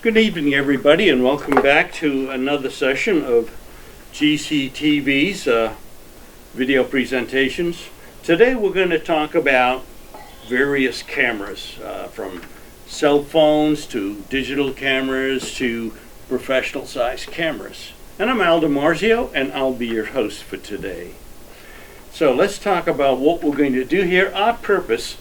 Good evening, everybody, and welcome back to another session of GCTV's video presentations. Today we're going to talk about various cameras, from cell phones to digital cameras to professional size cameras. And I'm DiMarzio, and I'll be your host for today. So let's talk about what we're going to do here. Our purpose,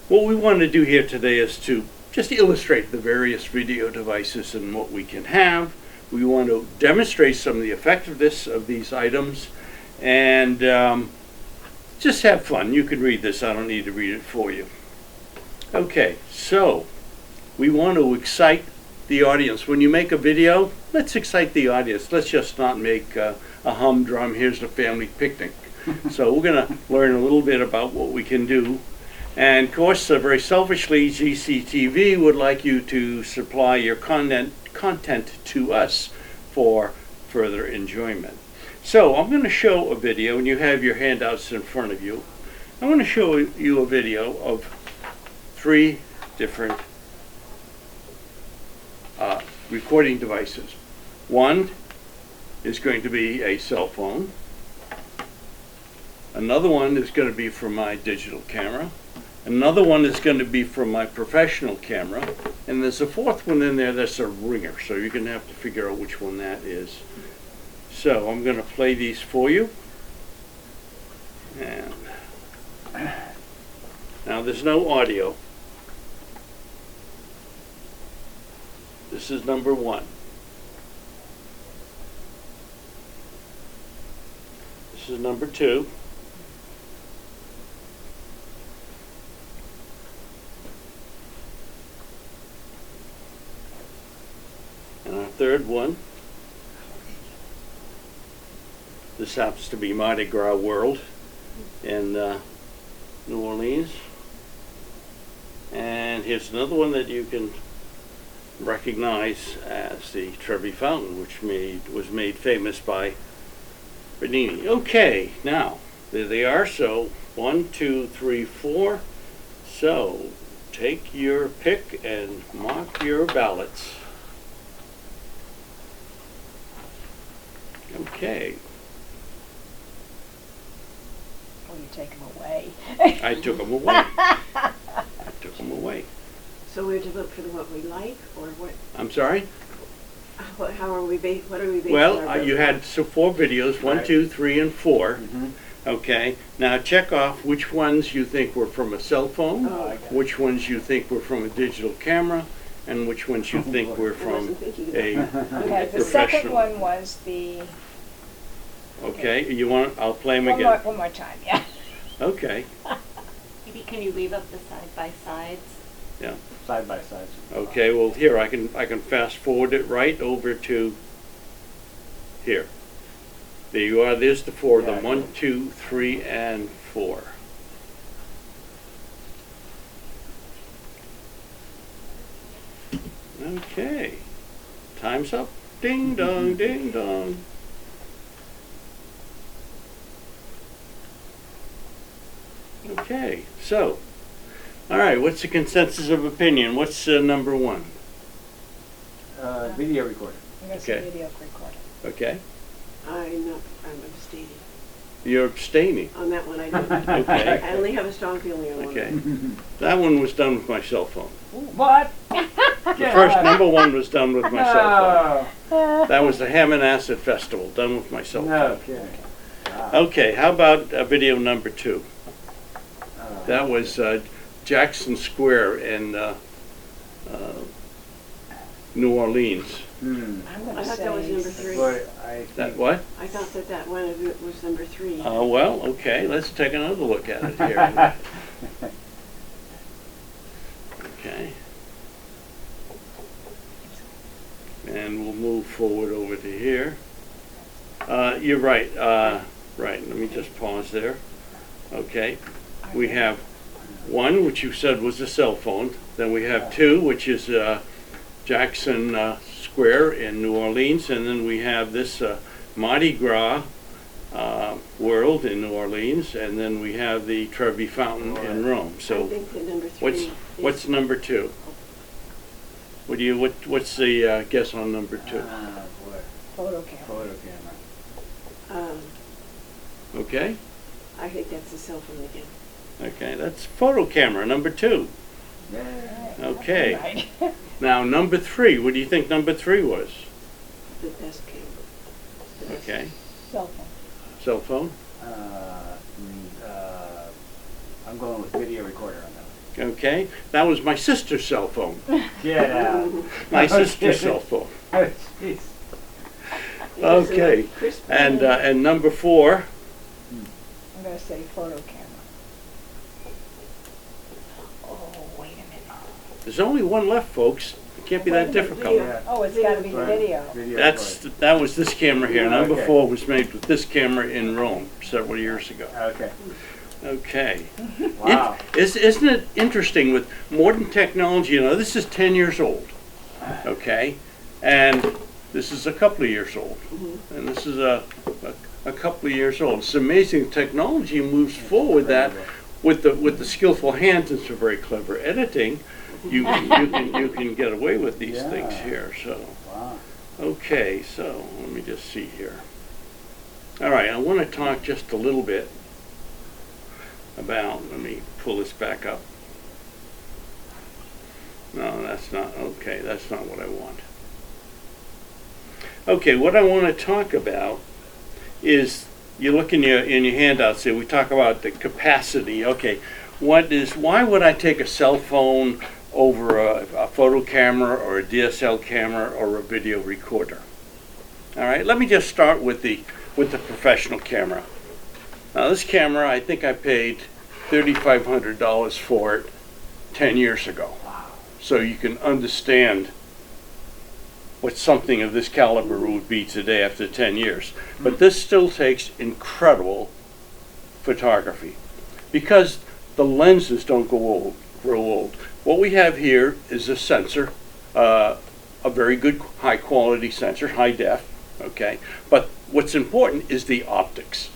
what we want to do here today is to just illustrate the various video devices and what we can have. We want to demonstrate some of the effectiveness of these items and just have fun. You can read this. I don't need to read it for you. Okay, so we want to excite the audience. When you make a video, let's excite the audience. Let's just not make a humdrum, here's the family picnic. So we're going to learn a little bit about what we can do. And of course, very selfishly, GCTV would like you to supply your content to us for further enjoyment. So I'm going to show a video, and you have your handouts in front of you. I'm going to show you a video of three different recording devices. One is going to be a cell phone. Another one is going to be from my digital camera. Another one is going to be from my professional camera, and there's a fourth one in there that's a ringer, so you're going to have to figure out which one that is. So I'm going to play these for you. And now there's no audio. This is number one. This is number two. And our third one, this happens to be Mardi Gras World in New Orleans. And here's another one that you can recognize as the Trevi Fountain, which was made famous by Bernini. Okay, now there they are. So 1, 2, 3, 4. So take your pick and mark your ballots. Okay. Oh, you take them away. I took them away. I took them away. So we have to vote for what we like, or what? I'm sorry? How are we what are we basing Well, our vote you on? had four videos, 1, 2, 3, and 4. Mm-hmm. Okay. Now check off which ones you think were from a cell phone, which ones you think were from a digital camera, and which ones you think were from a Okay, the second one was the... Okay, you want? I'll play them One again. more time, yeah. Okay. Maybe can you leave up the side-by-sides? Yeah. Side by sides. Okay. Well, here I can fast forward it right over to here. There you are. There's the four of them. 1, 2, 3, and 4. Okay. Time's up. Ding dong, ding dong. Okay, so, all right, what's the consensus of opinion? What's number one? Video recorder. I'm going to Okay. say video recorder. Okay, I'm abstaining. you're abstaining. On that one, I don't. Okay. I only have a strong feeling on one. Okay, that one was done with my cell phone. What? The first number one was done with my cell phone. No. That was the Ham and Acid Festival, done with my cell phone. Okay. Wow. Okay, how about video number 2? That was Jackson Square in New Orleans. I'm going I to thought say... that was number 3. Boy, I That think- what? I thought that one of it was number 3. Well, okay, let's take another look at it here. Okay. And we'll move forward over to here. You're right. Right, let me just pause there. Okay. We have 1, which you said was a cell phone. Then we have 2, which is Jackson Square in New Orleans. And then we have this Mardi Gras World in New Orleans, and then we have the Trevi Fountain in Rome. I So think that number 3 what's number 2? What's the guess on number 2? Ah, boy. Photo camera. Photo camera. Okay, I think that's a cell phone again. okay, that's photo camera, number 2. Yeah. Okay. Right. Now, number 3, what do you think number 3 was? The best camera. The best. Okay, Cell phone. cell phone? I'm going with video recorder on that one. Okay, that was my sister's cell phone. Get out. My Okay. sister's cell phone. Oh, jeez. It was a Okay, crisp and number 4, I'm gonna say photo camera. Oh, wait a minute. there's only one left, folks. It can't be that Wait a minute, difficult. video. Oh, it's gotta be the Right. video. Video That was this camera here. Number Okay. 4 was made with this camera in Rome several years ago. recorder. Okay. Okay. Wow. Isn't it interesting with modern technology? You know, this is 10 years old, okay? And this is a couple of years old. And this is a couple of years old. It's amazing technology moves forward that with the skillful hands and some very clever editing, you can get away with these things Yeah. here. So, Wow. okay, so let me just see here. All right, I want to talk just a little bit about, let me pull this back up. No, that's not, okay, that's not what I want. Okay, what I want to talk about is, you look in your handouts here, we talk about the capacity. Okay, why would I take a cell phone over a photo camera or a DSL camera or a video recorder? All right, let me just start with the professional camera. Now this camera, I think I paid $3,500 for it 10 years ago. So you can understand what something of this caliber would be today after 10 years. But this still takes incredible photography because the lenses don't grow old. What we have here is a sensor, a very good high quality sensor, high def, okay? But what's important is the optics.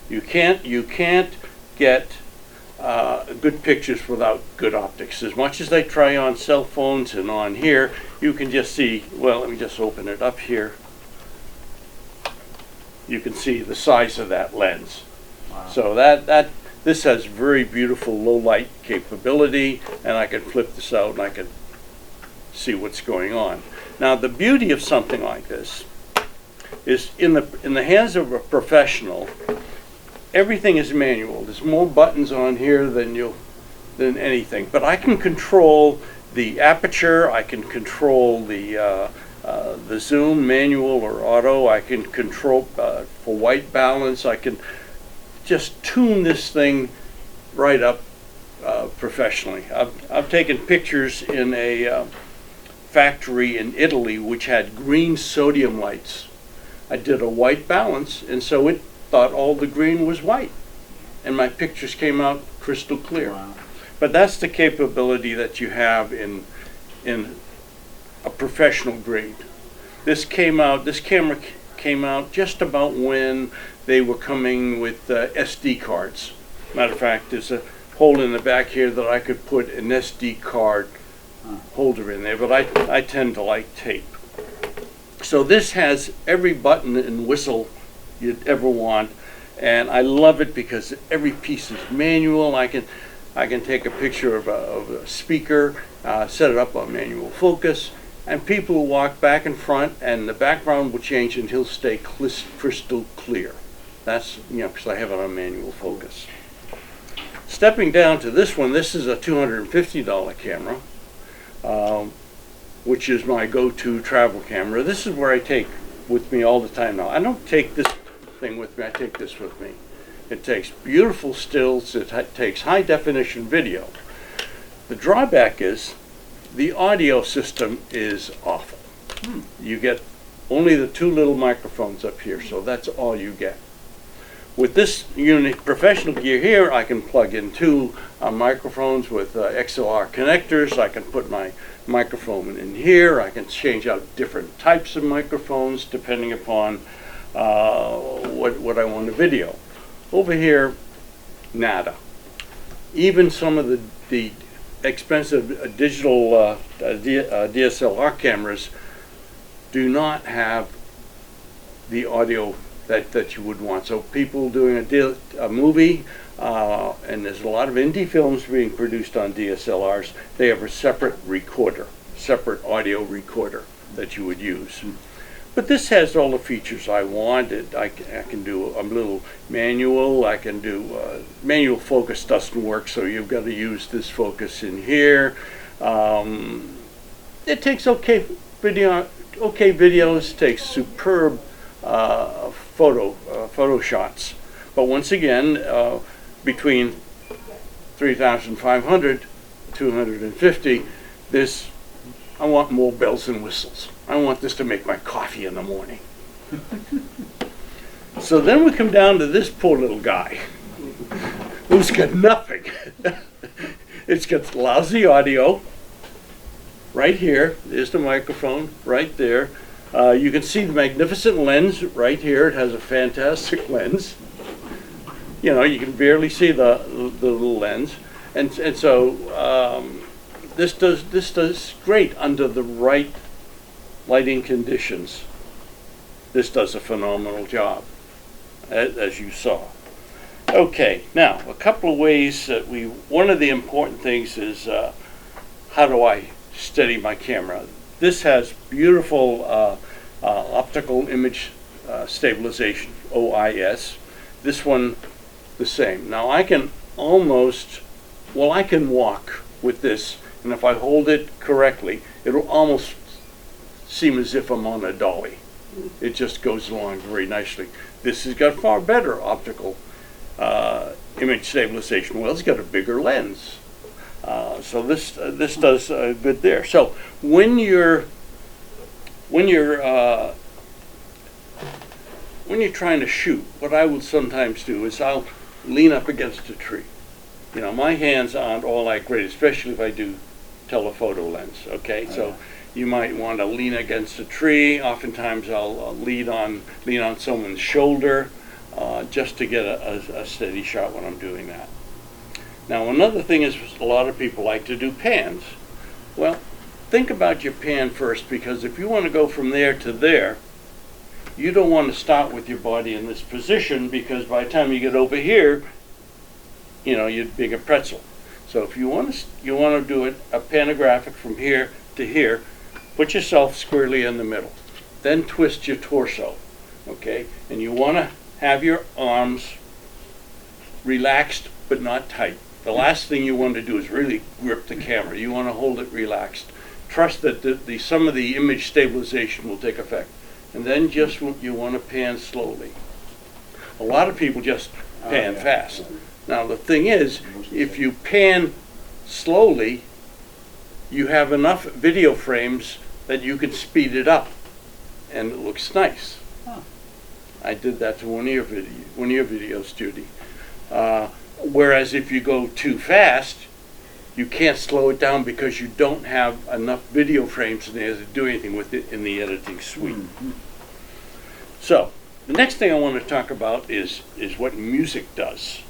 You can't get good pictures without good optics. As much as they try on cell phones and on here, you can just see, well, let me just open it up here. You can see the size of that lens. Wow. So this has very beautiful low light capability, and I can flip this out and I can see what's going on. Now the beauty of something like this is in the hands of a professional, everything is manual. There's more buttons on here than anything. But I can control the aperture. I can control the zoom, manual or auto. I can control for white balance. I can just tune this thing right up professionally. I've taken pictures in a factory in Italy which had green sodium lights. I did a white balance, and so it thought all the green was white, and my pictures came out crystal clear. Wow. But that's the capability that you have in a professional grade. This camera came out just about when they were coming with SD cards. Matter of fact, there's a hole in the back here that I could put an SD card holder in there, but I tend to like tape. So this has every button and whistle you'd ever want, and I love it because every piece is manual. I can take a picture of a speaker, set it up on manual focus, and people will walk back and front, and the background will change and he'll stay crystal clear. That's, because I have it on manual focus. Stepping down to this one, this is a $250 camera, which is my go-to travel camera. This is where I take with me all the time now. I don't take this thing with me, I take this with me. It takes beautiful stills, it takes high definition video. The drawback is the audio system is awful. You get only the 2 little microphones up here, so that's all you get. With this unit, professional gear here, I can plug in 2 microphones with XLR connectors. I can put my microphone in here. I can change out different types of microphones depending upon what I want to video. Over here, nada. Even some of the expensive digital DSLR cameras do not have the audio that you would want. So people doing a movie, and there's a lot of indie films being produced on DSLRs, they have a separate recorder, separate audio recorder that you would use. But this has all the features I wanted. I can do a little manual. I can do manual focus doesn't work, so you've got to use this focus in here. It takes okay videos, takes superb photo shots. But once again, between 3,500, 250, this, I want more bells and whistles. I want this to make my coffee in the morning. So then we come down to this poor little guy who's got nothing. It's got lousy audio right here. There's the microphone right there. You can see the magnificent lens right here. It has a fantastic lens. You know, you can barely see the little lens, and so this does great under the right lighting conditions. This does a phenomenal job, as you saw. Okay, now a couple of ways that one of the important things is how do I steady my camera? This has beautiful optical image stabilization, OIS. This one, the same. Now I can I can walk with this, and if I hold it correctly, it'll almost seem as if I'm on a dolly. It just goes along very nicely. This has got far better optical image stabilization. Well, it's got a bigger lens. So this does good there. So when you're trying to shoot, what I will sometimes do is I'll lean up against a tree. You know, my hands aren't all that great, especially if I do telephoto lens. Okay, so you might want to lean against a tree. Oftentimes I'll lean on someone's shoulder just to get a steady shot when I'm doing that. Now another thing is a lot of people like to do pans. Well, think about your pan first, because if you want to go from there to there, you don't want to start with your body in this position, because by the time you get over here, you know, you're being a pretzel. So if you want to do a panographic from here to here, put yourself squarely in the middle. Then twist your torso, okay? And you want to have your arms relaxed but not tight. The last thing you want to do is really grip the camera. You want to hold it relaxed. Trust that some of the image stabilization will take effect. And then just you want to pan slowly. A lot of people just pan fast. Now the thing is, if you pan slowly, you have enough video frames that you can speed it up, and it looks nice. I did that to one of your videos, Judy. Whereas if you go too fast, you can't slow it down because you don't have enough video frames in there to do anything with it in the editing suite. So the next thing I want to talk about is what music does.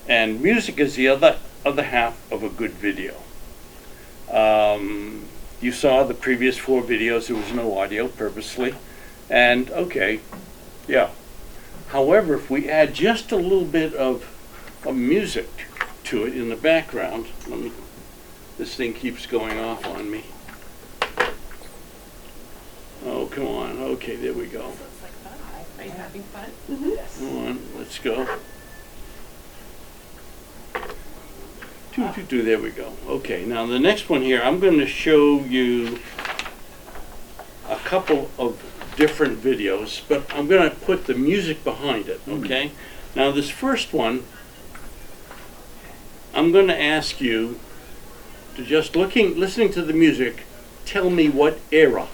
And music is the other half of a good video. You saw the previous 4 videos, there was no audio purposely. And okay, yeah. However, if we add just a little bit of music to it in the background, this thing keeps going off on me. Oh, come on. Okay, there we go. This looks like fun. Are you having fun? Yes. Come on, let's go. There we go. Okay, now the next one here, I'm going to show you a couple of different videos, but I'm going to put the music behind it, okay? Now this first one, I'm going to ask you to just listening to the music, tell me what era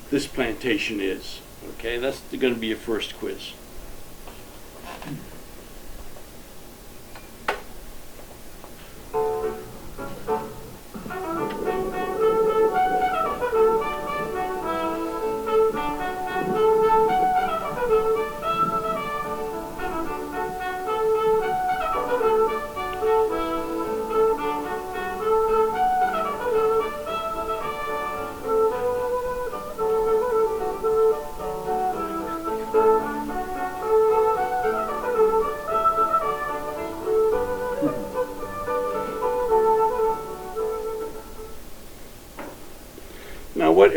this plantation is, okay? That's going to be your first quiz.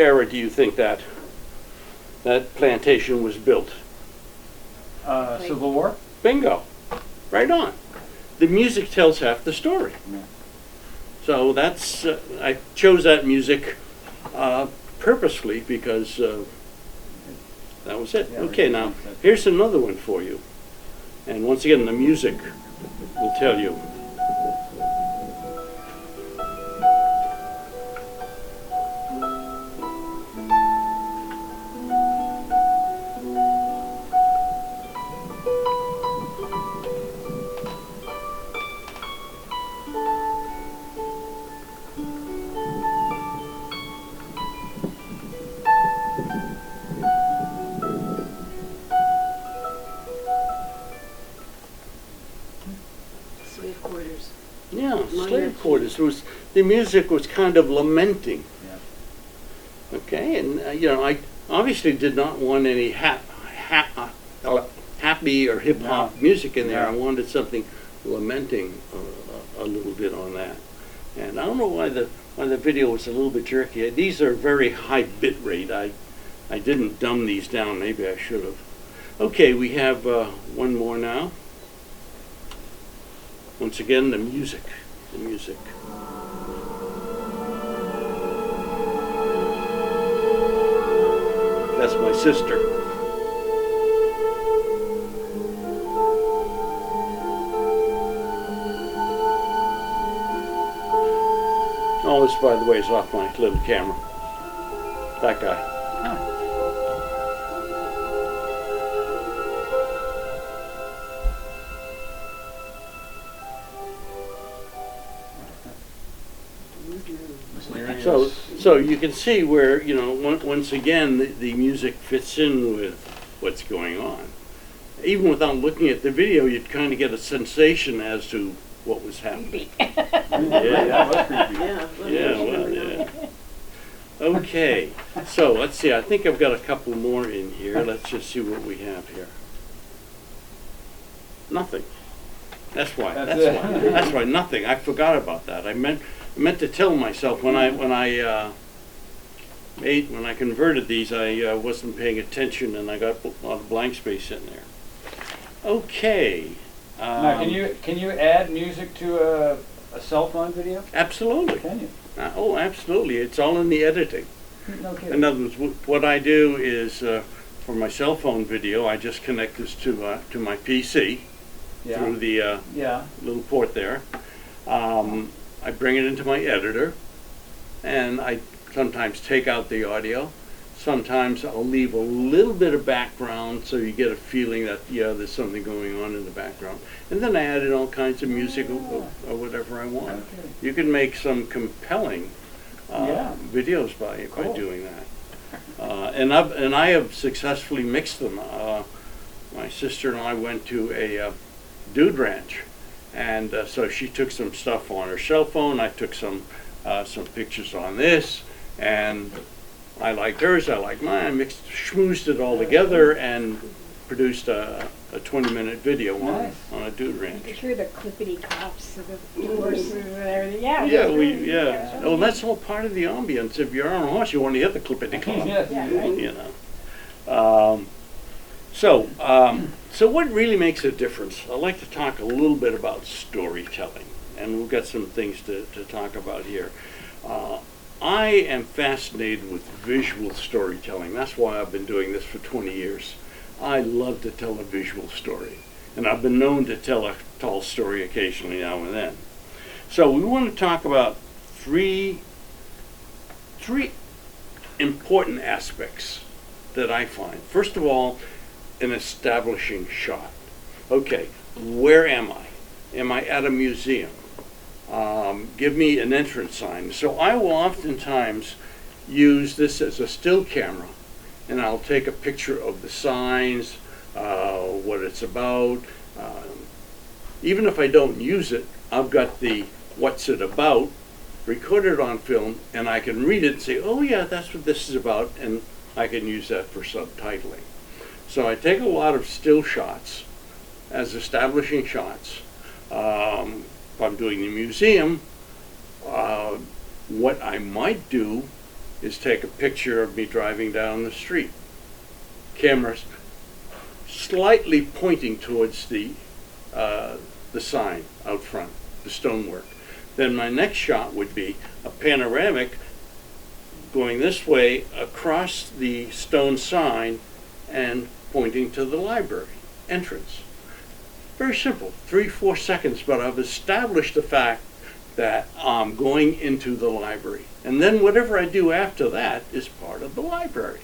era do you think that plantation was built? Civil War? Bingo. Right on. The music tells half the story. Yeah. So that's, I chose that music purposefully because that was it. Yeah, Okay, now, here's another one for you. And once again, the music will tell you. Slave quarters. Yeah, slave quarters. The music was kind of lamenting. Yeah. Okay, and you know, I obviously did not want any happy or hip hop No. music in there. No. I wanted something lamenting a little bit on that. And I don't know why the video was a little bit jerky. These are very high bit rate. I didn't dumb these down. Maybe I should have. Okay, we have one more now. Once again, the music. The music. That's my sister. All this, by the way, is off my little camera. That guy. So you can see where, you know, once again, the music fits in with what's going on. Even without looking at the video, you'd kind of get a sensation as to what was happening. Yeah, that was creepy. Yeah. Yeah, well, yeah. Okay, so let's see. I think I've got a couple more in here. Let's just see what we have here. Nothing. That's why. That's it. That's why. Nothing. I forgot about that. I meant to tell myself when I converted these, I wasn't paying attention, and I got a lot of blank space in there. Okay. Now, can you add music to a cell phone video? Absolutely. Can you? Oh, absolutely. It's all in the editing. No kidding. In other words, what I do is for my cell phone video, I just connect this to my PC through the little port there. I bring it into my editor, and I sometimes take out the audio. Sometimes I'll leave a little bit of background so you get a feeling that, yeah, there's something going on in the background. And then I add in all kinds of music or whatever I want. Okay. You can make some compelling videos by doing that. And I have successfully mixed them. My sister and I went to a dude ranch, and so she took some stuff on her cell phone. I took some pictures on this, and I liked hers, I liked mine. I schmoozed it all together and produced a 20-minute video on a dude You ranch. could hear the clippity clops of the horses and everything. Yeah. Yeah. Oh, that's all part of the ambience. If you're on a horse, you want to hear the clippity clop. Yeah, right. You know. So what really makes a difference? I'd like to talk a little bit about storytelling, and we've got some things to talk about here. I am fascinated with visual storytelling. That's why I've been doing this for 20 years. I love to tell a visual story, and I've been known to tell a tall story occasionally now and then. So we want to talk about three important aspects that I find. First of all, an establishing shot. Okay, where am I? Am I at a museum? Give me an entrance sign. So I will oftentimes use this as a still camera, and I'll take a picture of the signs, what it's about. Even if I don't use it, I've got the what's it about recorded on film, and I can read it and say, oh yeah, that's what this is about, and I can use that for subtitling. So I take a lot of still shots as establishing shots. If I'm doing the museum, what I might do is take a picture of me driving down the street. Camera slightly pointing towards the sign out front, the stonework. Then my next shot would be a panoramic going this way across the stone sign and pointing to the library entrance. Very simple, 3-4 seconds, but I've established the fact that I'm going into the library. And then whatever I do after that is part of the library.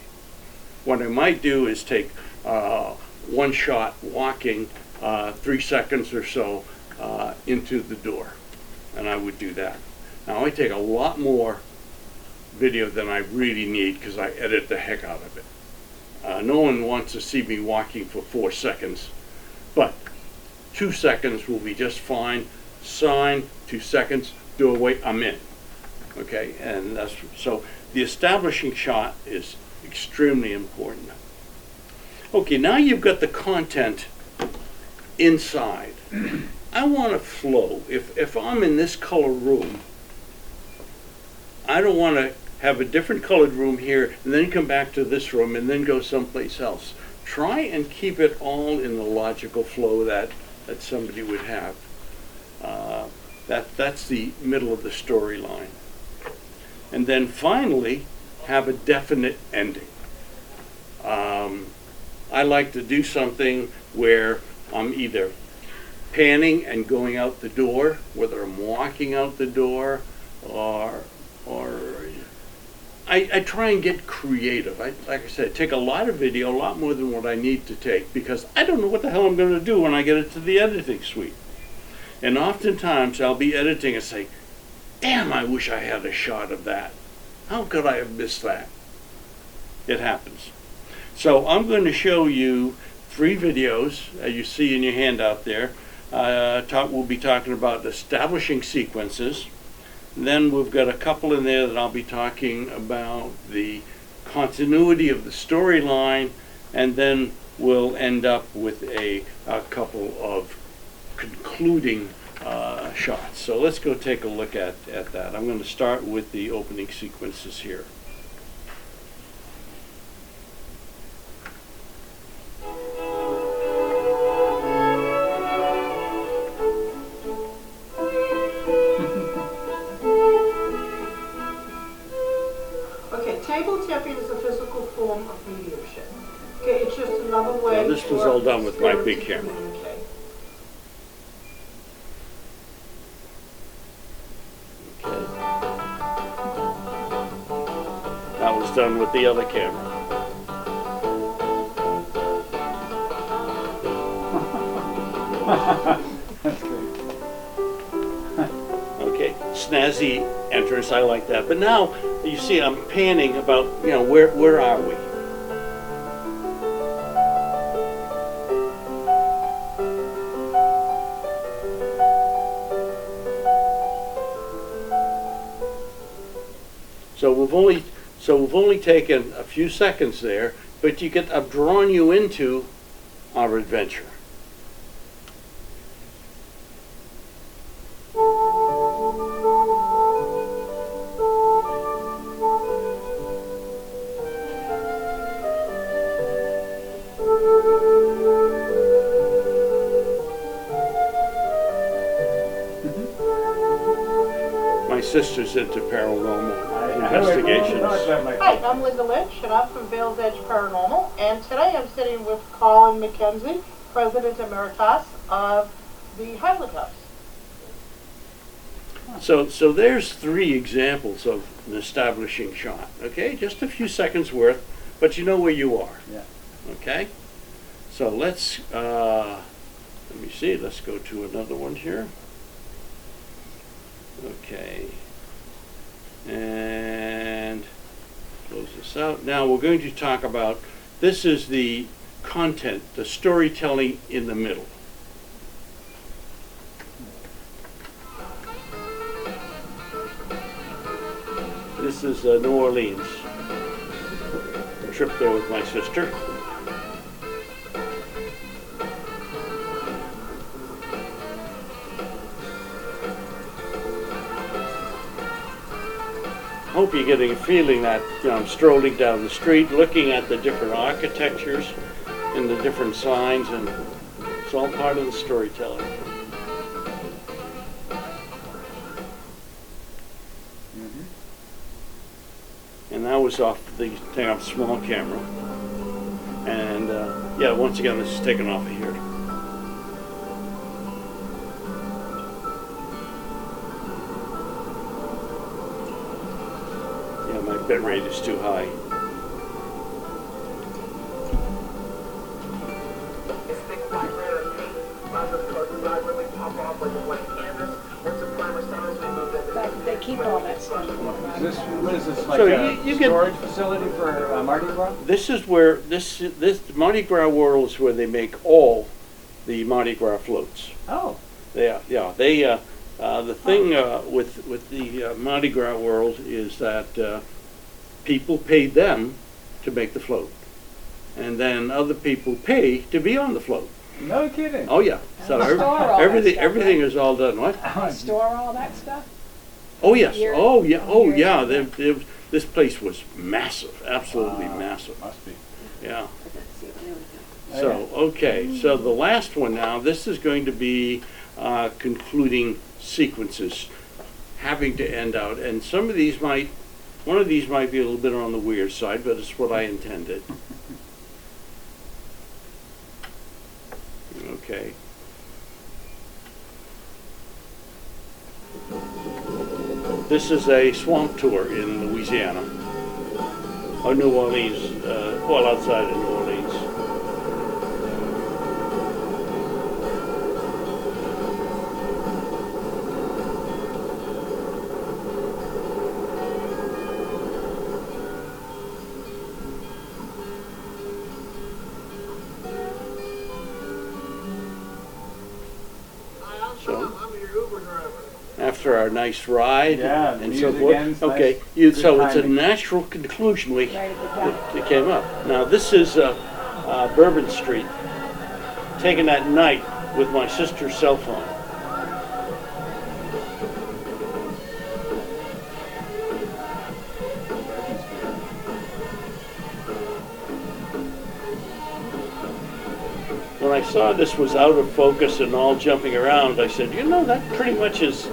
What I might do is take one shot walking 3 seconds or so into the door, and I would do that. Now I take a lot more video than I really need because I edit the heck out of it. No one wants to see me walking for 4 seconds, but 2 seconds will be just fine. Sign, 2 seconds, doorway, I'm in. Okay, and that's so the establishing shot is extremely important. Okay, now you've got the content inside. I want to flow. If I'm in this color room, I don't want to have a different colored room here and then come back to this room and then go someplace else. Try and keep it all in the logical flow that somebody would have. That's the middle of the storyline. And then finally, have a definite ending. I like to do something where I'm either panning and going out the door, whether I'm walking out the door, or I try and get creative. Like I said, take a lot of video, a lot more than what I need to take, because I don't know what the hell I'm going to do when I get into the editing suite. And oftentimes I'll be editing and say, damn, I wish I had a shot of that. How could I have missed that? It happens. So I'm going to show you 3 videos, as you see in your handout there. We'll be talking about establishing sequences. Then we've got a couple in there that I'll be talking about the continuity of the storyline, and then we'll end up with a couple of concluding shots. So let's go take a look at that. I'm going to start with the opening sequences here. Okay, table tapping is a physical form of mediumship. Okay, it's just another way. Now, this was all done with my big camera. Communicate. Okay. That was done with the other camera. That's great. Okay, snazzy entrance, I like that. But now, you see I'm panning about, where are we? So we've only taken a few seconds there, but I've drawn you into our adventure. My sister's into paranormal investigations. Hi, I'm Linda Lynch, and I'm from Vale's Edge Paranormal, and today I'm sitting with Colin McKenzie, President Emeritus of the Highland House. So there's 3 examples of an establishing shot. Okay, just a few seconds worth, but you know where you are. Yeah. Okay, so let's let me see. Let's go to another one here. Okay, and close this out. Now we're going to talk about, this is the content, the storytelling in the middle. This is New Orleans. A trip there with my sister. hope you're getting a feeling that, you know, I'm strolling down the street, looking at the different architectures and the different signs, and it's all part of the storytelling. And that was off the small camera. And yeah, once again, this is taken off of here. Yeah, my bit rate is too high. But they keep all that stuff. Is this, what is this, like So a you get- storage facility for Mardi Gras? This is where this Mardi Gras World is where they make all the Mardi Gras floats. Oh, Yeah, they the thing with the Mardi Gras World is that people paid them to make the float, and then other people pay to be on the float. no kidding. Oh yeah, so Store all that everything stuff, everything is all done. What? Store all that stuff? Oh yes. Here- Oh yeah. Oh here- yeah. This place was massive, absolutely massive. Must be. Yeah. I got to see it. There we go. So, okay, so the last one now, this is going to be concluding sequences having to end out. And some of these one of these might be a little bit on the weird side, but it's what I intended. Okay. This is a swamp tour in Louisiana. Or New Orleans, well, outside of New Orleans. So, after our nice ride Yeah, and so music forth. ends, Okay, nice, good so it's a timing. natural conclusion Right at the top. that came up. Now this is Bourbon Street, taken at night with my sister's cell phone. When I saw this was out of focus and all jumping around, I said, you know, that pretty much is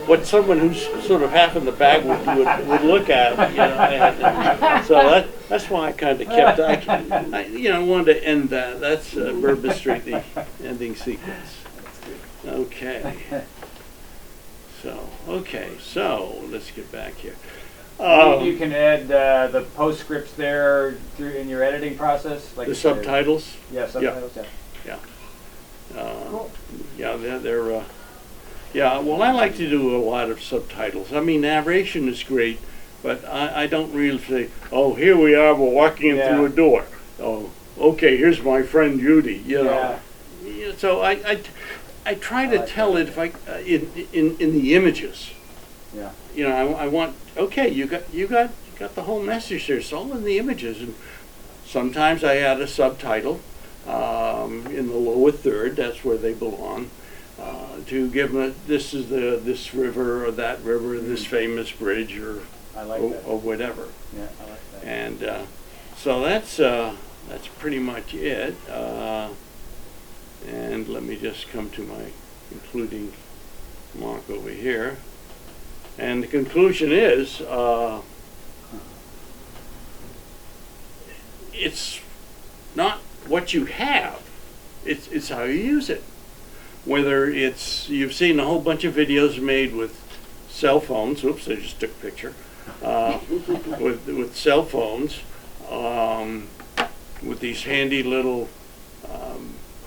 what someone who's sort of half in the bag would look at. You know, so that's why I kind of kept. I wanted to end that. That's Bourbon Street, the ending sequence. Okay. So let's get back here. You can add the postscripts there in your editing process, like The you said. subtitles. Yeah, subtitles. Yeah. Cool. Yeah, they're yeah, well, I like to do a lot of subtitles. I mean, narration is great, but I don't really say, oh, here we are, we're walking in through a door. Oh, okay, here's my friend Judy, you know. Yeah, so I try to tell it if I in the images. Yeah. You know, I want, okay, you got the whole message there. It's all in the images, and sometimes I add a subtitle in the lower third. That's where they belong. To give them this is this river or that river, this famous bridge or I like that. or whatever. Yeah, I like that. And so that's pretty much it. And let me just come to my concluding mark over here. And the conclusion is, it's not what you have, it's how you use it. Whether it's, you've seen a whole bunch of videos made with cell phones, oops, I just took a picture, with cell phones, with these handy little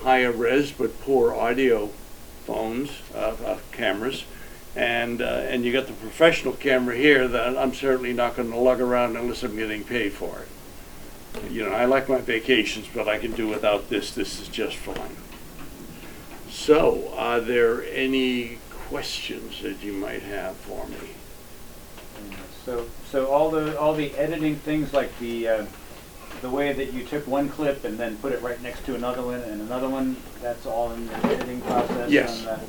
higher res but poor audio phones, cameras, and you got the professional camera here that I'm certainly not going to lug around unless I'm getting paid for it. You know, I like my vacations, but I can do without this. This is just fine. So, are there any questions that you might have for me? So all the editing things, like the way that you took one clip and then put it right next to another one and another one, that's all in the editing process? Yes. on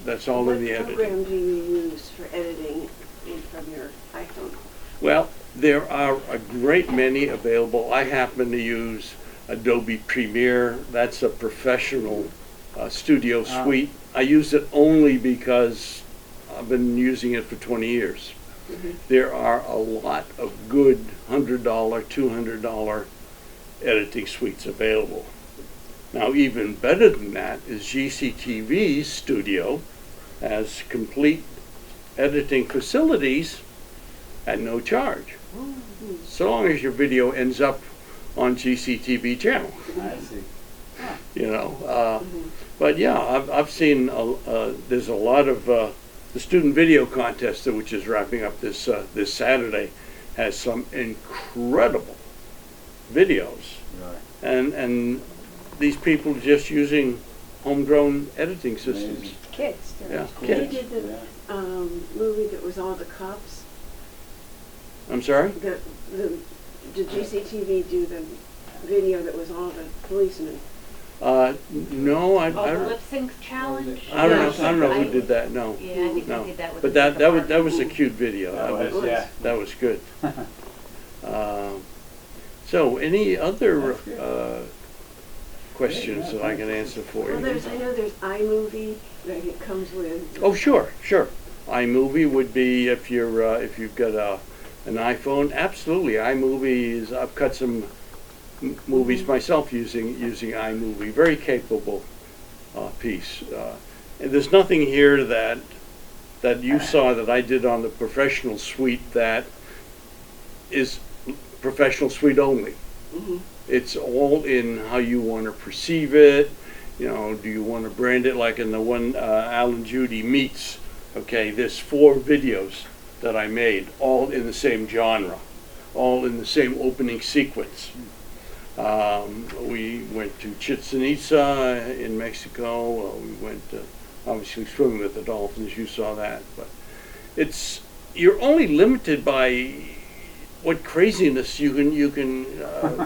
That's all in the What editing. program do you use for editing in from your iPhone? Well, there are a great many available. I happen to use Adobe Premiere. That's a professional studio suite. I use it only because I've been using it for 20 years. There are a lot of good $100, $200 editing suites available. Now, even better than that is GCTV's studio has complete editing facilities at no charge, so long as your video ends up on GCTV channel. I see. You know, but yeah, I've seen there's a lot of the student video contest, which is wrapping up this this Saturday, has some incredible videos, Right. and these people just using homegrown editing systems. Amazing. Kids. Yeah, They kids. did the movie that was all the cops. I'm sorry. The did GCTV do the video that was all the policemen? No, I Oh, the don't. lip sync challenge? I don't know. Yeah. I don't know who did that. No. Yeah, I think No. we did that with. But the that was a cute video. That was, yeah. That was good. So, any other questions that I can answer for Well, you? I know there's iMovie that it comes with. Oh, sure. iMovie would be if you've got an iPhone. Absolutely, iMovie is. I've cut some movies myself using iMovie. Very capable piece. And there's nothing here that you saw that I did on the professional suite that is professional suite only. It's all in how you want to perceive it. You know, do you want to brand it like in the one Alan Judy Meets? Okay, there's 4 videos that I made, all in the same genre, all in the same opening sequence. We went to Chichen Itza in Mexico. We went obviously swimming with the dolphins. You saw that, but you're only limited by what craziness you can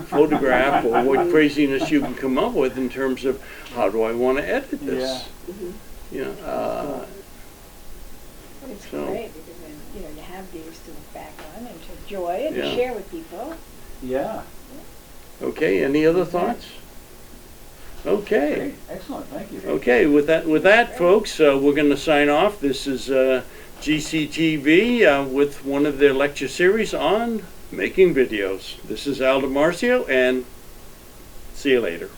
photograph, or what craziness you can come up with in terms of how do I want to edit this. You know, It's So- great because then, you have these to look back on and to enjoy and Yeah. to share with people. Yeah. okay. Any other thoughts? Okay. Great. Excellent. Thank you. Okay, with that, folks, we're going to sign off. This is GCTV with one of their lecture series on making videos. This is DiMarzio, and see you later.